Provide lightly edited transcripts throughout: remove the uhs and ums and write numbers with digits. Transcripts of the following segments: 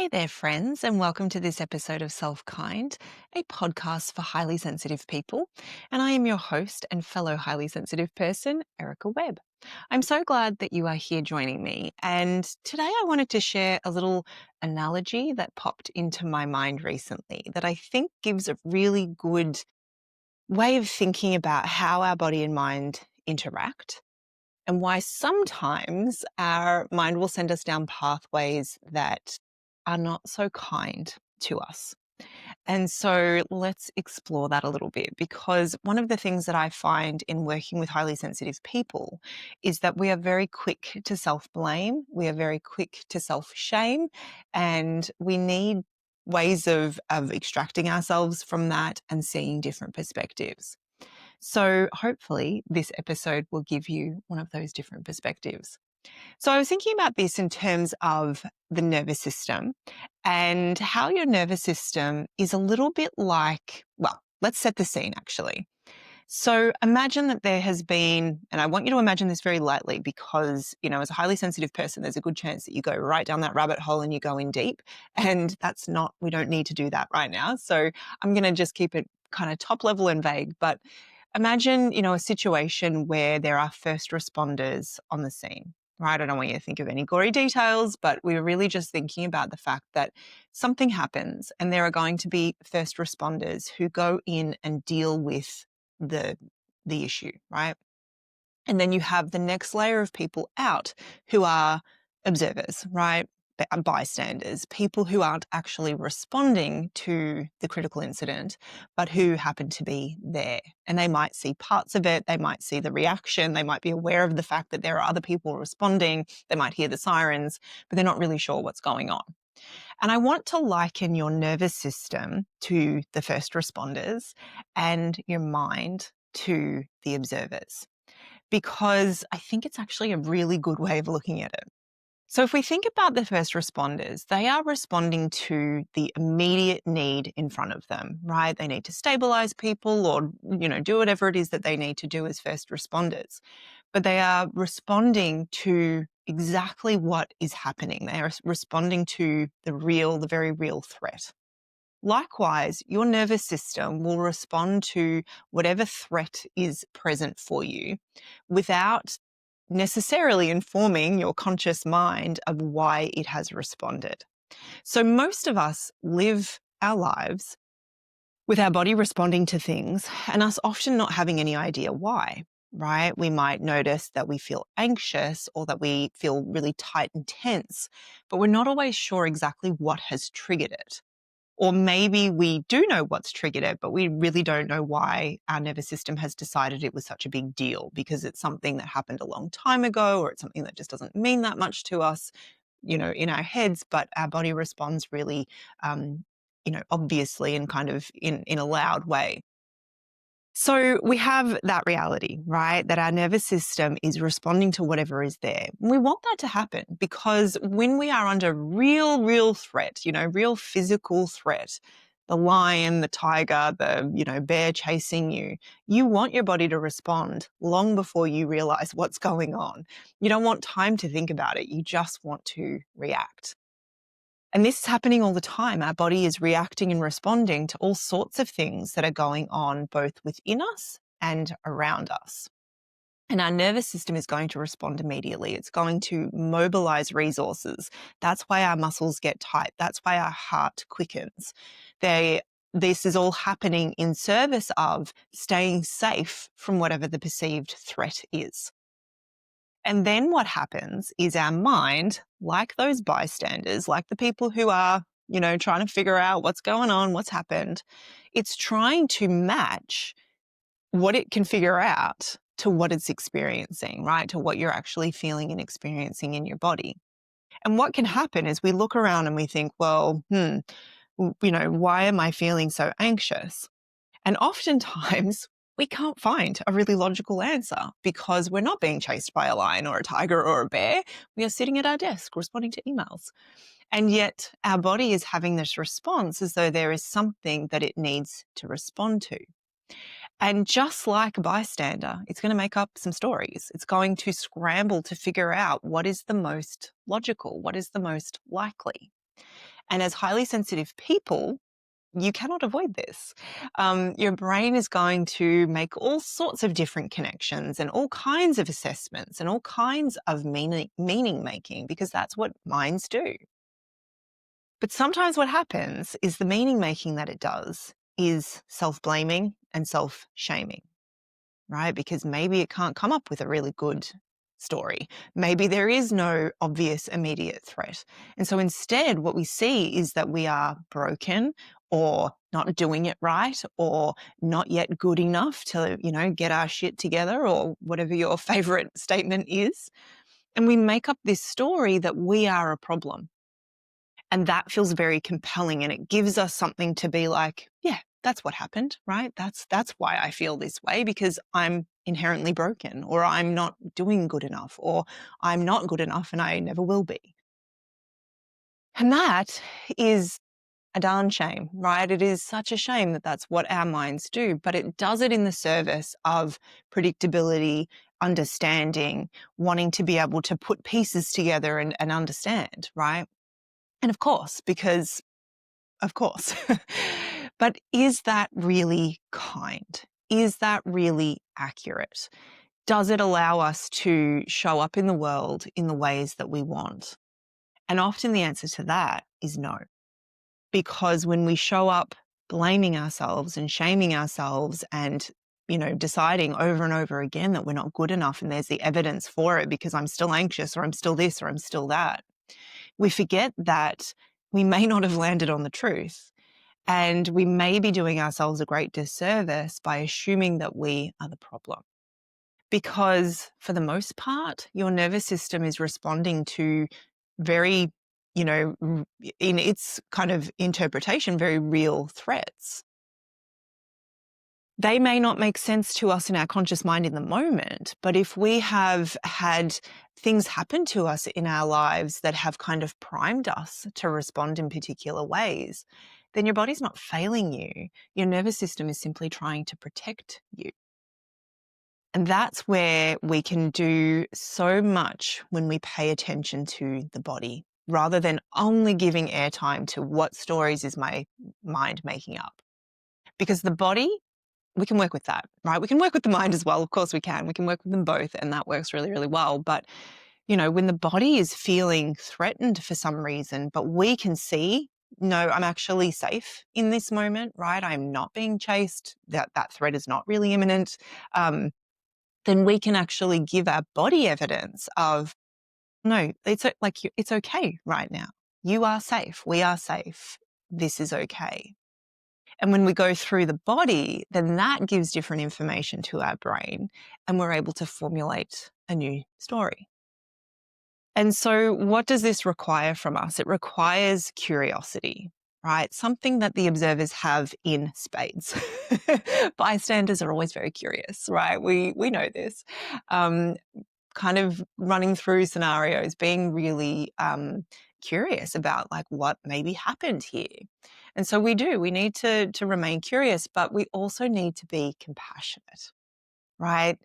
Hey there, friends, and welcome to this episode of SelfKind, a podcast for highly sensitive people. And I am your host and fellow highly sensitive person, Erica Webb. I'm so glad that you are here joining me. And today I wanted to share a little analogy that popped into my mind recently that I think gives a really good way of thinking about how our body and mind interact and why sometimes our mind will send us down pathways that are not so kind to us. And so let's explore that a little bit, because one of the things that I find in working with highly sensitive people is that we are very quick to self-blame, we are very quick to self-shame, and we need ways of extracting ourselves from that and seeing different perspectives. So hopefully this episode will give you one of those different perspectives. So I was thinking about this in terms of the nervous system and how your nervous system is a little bit like, well, let's set the scene actually. So imagine that there has been, and I want you to imagine this very lightly because, as a highly sensitive person, there's a good chance that you go right down that rabbit hole and you go in deep. And we don't need to do that right now. So I'm going to just keep it kind of top level and vague. But imagine, a situation where there are first responders on the scene. Right? I don't want you to think of any gory details, but we're really just thinking about the fact that something happens and there are going to be first responders who go in and deal with the issue, right? And then you have the next layer of people out who are observers, right? Bystanders, people who aren't actually responding to the critical incident, but who happen to be there. And they might see parts of it, they might see the reaction, they might be aware of the fact that there are other people responding, they might hear the sirens, but they're not really sure what's going on. And I want to liken your nervous system to the first responders and your mind to the observers, because I think it's actually a really good way of looking at it. So if we think about the first responders, they are responding to the immediate need in front of them, right? They need to stabilize people or, do whatever it is that they need to do as first responders. But they are responding to exactly what is happening. They are responding to the very real threat. Likewise, your nervous system will respond to whatever threat is present for you without necessarily informing your conscious mind of why it has responded. So most of us live our lives with our body responding to things and us often not having any idea why, right? We might notice that we feel anxious or that we feel really tight and tense, but we're not always sure exactly what has triggered it. Or maybe we do know what's triggered it, but we really don't know why our nervous system has decided it was such a big deal, because it's something that happened a long time ago, or it's something that just doesn't mean that much to us, in our heads, but our body responds really, obviously and kind of in a loud way. So we have that reality, right? That our nervous system is responding to whatever is there. We want that to happen because when we are under real threat, real physical threat, the lion, the tiger, the, bear chasing you, you want your body to respond long before you realize what's going on. You don't want time to think about it. You just want to react. And this is happening all the time. Our body is reacting and responding to all sorts of things that are going on both within us and around us. And our nervous system is going to respond immediately. It's going to mobilize resources. That's why our muscles get tight. That's why our heart quickens. This is all happening in service of staying safe from whatever the perceived threat is. And then what happens is our mind, like those bystanders, like the people who are, trying to figure out what's going on, what's happened, it's trying to match what it can figure out to what it's experiencing, right? To what you're actually feeling and experiencing in your body. And what can happen is we look around and we think, well, why am I feeling so anxious? And oftentimes we can't find a really logical answer because we're not being chased by a lion or a tiger or a bear. We are sitting at our desk responding to emails. And yet our body is having this response as though there is something that it needs to respond to. And just like a bystander, it's going to make up some stories. It's going to scramble to figure out what is the most logical, what is the most likely. And as highly sensitive people, you cannot avoid this. Your brain is going to make all sorts of different connections and all kinds of assessments and all kinds of meaning making, because that's what minds do. But sometimes what happens is the meaning making that it does is self-blaming and self-shaming, right? Because maybe it can't come up with a really good story. Maybe there is no obvious immediate threat. And so instead, what we see is that we are broken or not doing it right or not yet good enough to, get our shit together, or whatever your favorite statement is. And we make up this story that we are a problem. And that feels very compelling, and it gives us something to be like, yeah, that's what happened, right? That's why I feel this way, because I'm inherently broken, or I'm not doing good enough, or I'm not good enough and I never will be. And that is a darn shame, right? It is such a shame that that's what our minds do, but it does it in the service of predictability, understanding, wanting to be able to put pieces together and understand, right? And of course, because of course. But is that really kind? Is that really accurate? Does it allow us to show up in the world in the ways that we want? And often the answer to that is no. Because when we show up blaming ourselves and shaming ourselves and, deciding over and over again that we're not good enough, and there's the evidence for it because I'm still anxious, or I'm still this, or I'm still that, we forget that we may not have landed on the truth. And we may be doing ourselves a great disservice by assuming that we are the problem. Because for the most part, your nervous system is responding to very, in its kind of interpretation, very real threats. They may not make sense to us in our conscious mind in the moment, but if we have had things happen to us in our lives that have kind of primed us to respond in particular ways, then your body's not failing you. Your nervous system is simply trying to protect you. And that's where we can do so much when we pay attention to the body, rather than only giving airtime to what stories is my mind making up. Because the body, we can work with that, right? We can work with the mind as well. Of course we can. We can work with them both, and that works really, really well. But, when the body is feeling threatened for some reason, but we can see, no, I'm actually safe in this moment, right? I'm not being chased. That threat is not really imminent. Then we can actually give our body evidence of, no, it's okay right now. You are safe. We are safe. This is okay. And when we go through the body, then that gives different information to our brain, and we're able to formulate a new story. And so what does this require from us? It requires curiosity, right? Something that the observers have in spades. Bystanders are always very curious, right? We know this. Kind of running through scenarios, being really curious about like what maybe happened here. And so we need to remain curious, but we also need to be compassionate, right?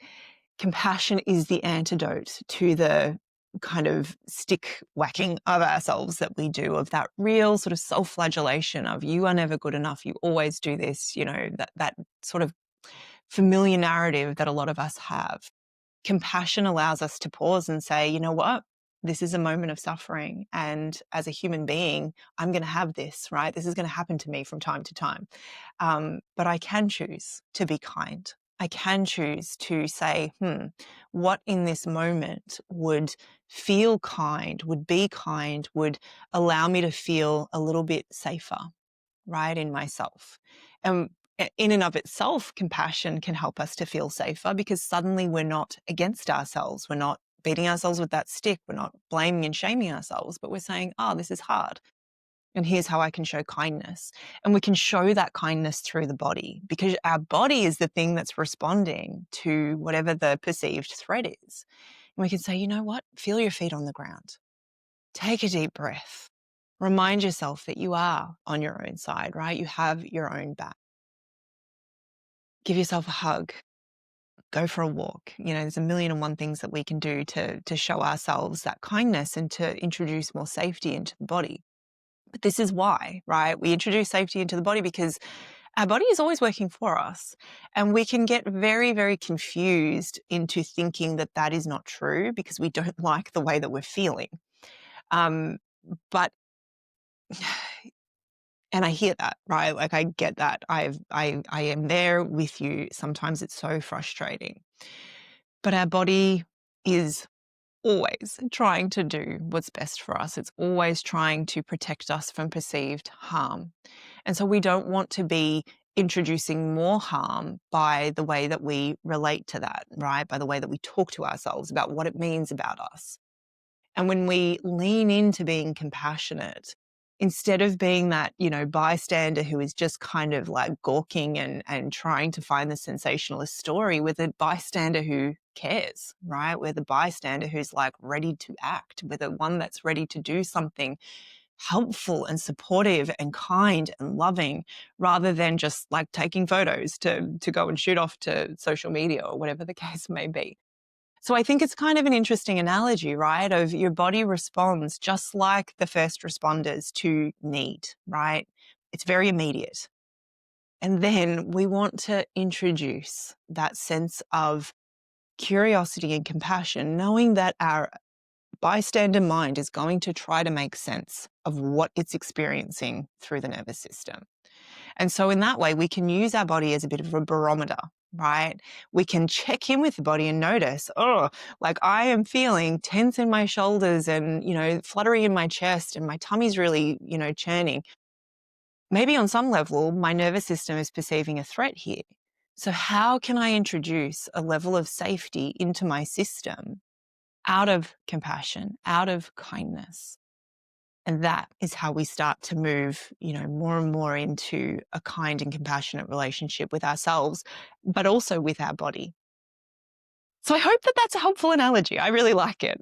Compassion is the antidote to the kind of stick whacking of ourselves that we do, of that real sort of self-flagellation of, you are never good enough, you always do this, that sort of familiar narrative that a lot of us have. Compassion allows us to pause and say, you know what? This is a moment of suffering. And as a human being, I'm going to have this, right? This is going to happen to me from time to time. But I can choose to be kind. I can choose to say, what in this moment would feel kind, would be kind, would allow me to feel a little bit safer, right, in myself. And in and of itself, compassion can help us to feel safer, because suddenly we're not against ourselves. We're not beating ourselves with that stick. We're not blaming and shaming ourselves, but we're saying, oh, this is hard. And here's how I can show kindness. And we can show that kindness through the body, because our body is the thing that's responding to whatever the perceived threat is. And we can say, you know what? Feel your feet on the ground. Take a deep breath. Remind yourself that you are on your own side, right? You have your own back. Give yourself a hug. Go for a walk. There's a million and one things that we can do to show ourselves that kindness and to introduce more safety into the body. But this is why, right? We introduce safety into the body because our body is always working for us. And we can get very, very confused into thinking that that is not true because we don't like the way that we're feeling. But and I hear that, right? Like I get that. I am there with you. Sometimes it's so frustrating. But our body is always trying to do what's best for us. It's always trying to protect us from perceived harm. And so we don't want to be introducing more harm by the way that we relate to that, right? By the way that we talk to ourselves about what it means about us. And when we lean into being compassionate, instead of being that, bystander who is just kind of like gawking and trying to find the sensationalist story, with a bystander who cares, right? We're the bystander who's like ready to act. We're the one that's ready to do something helpful and supportive and kind and loving, rather than just like taking photos to go and shoot off to social media or whatever the case may be. So I think it's kind of an interesting analogy, right? Of your body responds just like the first responders to need, right? It's very immediate. And then we want to introduce that sense of curiosity and compassion, knowing that our bystander mind is going to try to make sense of what it's experiencing through the nervous system. And so in that way, we can use our body as a bit of a barometer, right? We can check in with the body and notice, like I am feeling tense in my shoulders and, fluttery in my chest and my tummy's really, churning. Maybe on some level, my nervous system is perceiving a threat here. So how can I introduce a level of safety into my system out of compassion, out of kindness? And that is how we start to move, more and more into a kind and compassionate relationship with ourselves, but also with our body. So I hope that that's a helpful analogy. I really like it.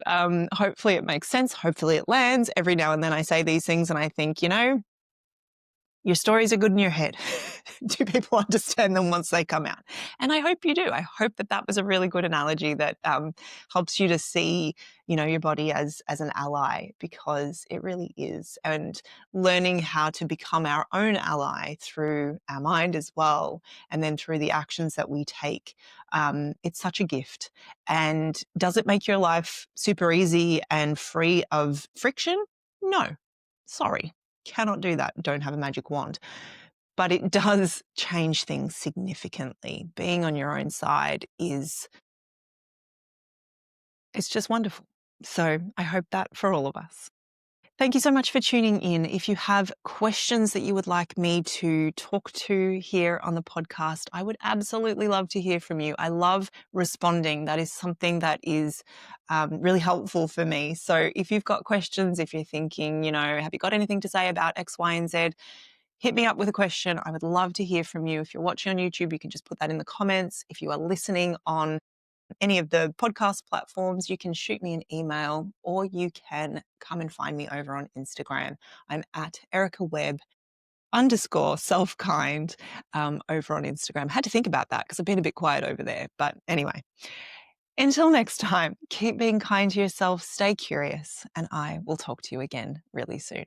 Hopefully it makes sense. Hopefully it lands. Every now and then I say these things and I think, your stories are good in your head. Do people understand them once they come out? And I hope you do. I hope that that was a really good analogy that helps you to see, your body as an ally, because it really is. And learning how to become our own ally through our mind as well, and then through the actions that we take. It's such a gift. And does it make your life super easy and free of friction? No. Sorry. Cannot do that. Don't have a magic wand. But it does change things significantly. Being on your own side it's just wonderful. So I hope that for all of us. Thank you so much for tuning in. If you have questions that you would like me to talk to here on the podcast, I would absolutely love to hear from you. I love responding. That is something that is really helpful for me. So if you've got questions, if you're thinking, have you got anything to say about X, Y, and Z, hit me up with a question. I would love to hear from you. If you're watching on YouTube, you can just put that in the comments. If you are listening on any of the podcast platforms, you can shoot me an email, or you can come and find me over on Instagram. I'm at Erica Webb _SelfKind over on Instagram. Had to think about that because I've been a bit quiet over there. But anyway, until next time, keep being kind to yourself, stay curious, and I will talk to you again really soon.